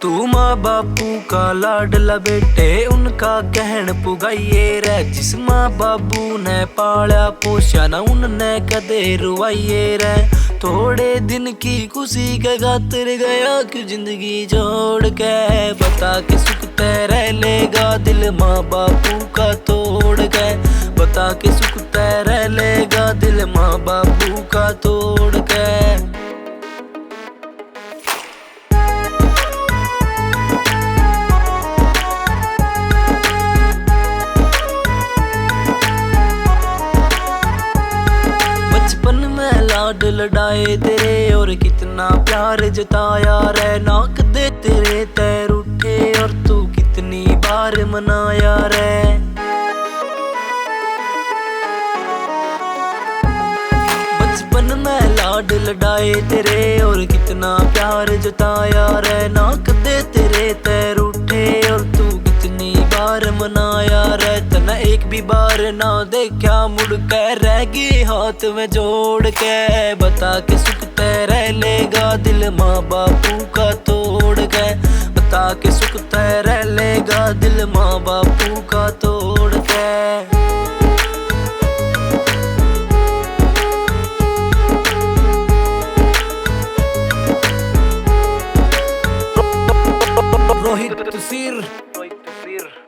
तू माँ बापू का लाडला बेटे उनका कहन पुगाइए रे। जिस माँ बाबू ने पाला पोषा ना उनने कदे रुवाइए रे। थोड़े दिन की खुशी के खातिर गया क्यों जिंदगी जोड़ के। बता के सुख तेरे लेगा दिल माँ बापू का तोड़ के। बता के सुख तेरे लेगा दिल माँ बापू का तोड़ के। बचपन में लाड लड़ाए तेरे और कितना प्यार जताया रे। नाक दे तेरे तैर उठे और तू कितनी बार मनाया रे। बचपन में लाड लड़ाए तेरे और कितना प्यार जताया रे। नाक दे तेरे तैर उठे और तू कितनी बार मनाया रे। तना एक भी बार ना देखा मुड़ के रह गई हाथ में जोड़ के। बता के सुख तेरे लेगा दिल माँ बापू का तोड़ के। बता के सुख तेरे लेगा दिल माँ बापू का तोड़ के। रोहित सिर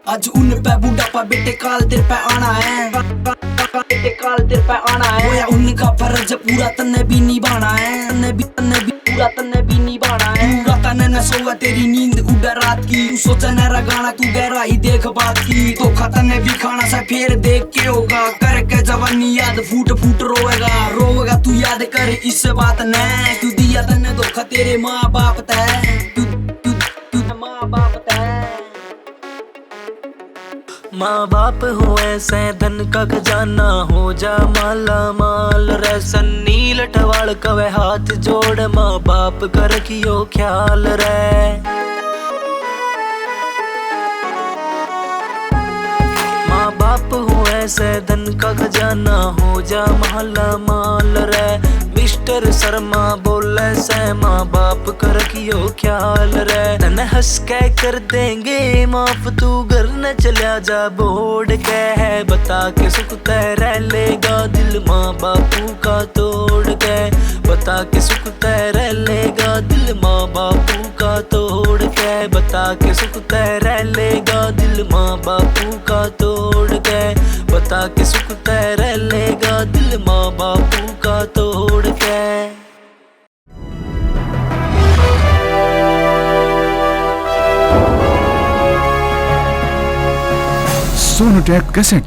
आज उन पे बुढ़ापा बेटे काल तेरे पे आना है। बेटे काल तेरे पे आना है। होया उनका फर्ज पूरा तन्ने भी निभाना है। तन्ने भी पूरा तन्ने भी निभाना है। पूरा तन्ने न सोया तेरी नींद उड़ा रात की। तू सोचा न रगाना तू गहराई देख बात की। तो खतने भी खाना सा फिर देख के होगा। करके जवानी याद फूट फूट रोएगा। रोएगा तू याद कर इस बात ने। तू दिया तन्ने धोखा तेरे माँ बाप तै। तू माँ बाप तै। माँ बाप हो ऐसे धन का खजाना हो जा माला माल रे। सन्नी लठवाल कवे हाथ जोड़ माँ बाप का रखियो ख्याल रे। माँ बाप हो ऐसे धन का खजाना हो जा माला माल रे। मिस्टर शर्मा बोले से माँ बाप का रखियो ख्याल रे। तने हंस के कर देंगे माफ तू घर न चला जा बोड़ के। है बता के सुख तेरे लेगा दिल माँ बापू का तोड़ के। बता के सुख तेरे लेगा दिल माँ बापू का तोड़ के। बता के सुख तेरे लेगा दिल माँ बापू का तोड़ के। बता के सुख तेरे लेगा दिल माँ बापू का तोड़ के। सोनोटेक कैसेट।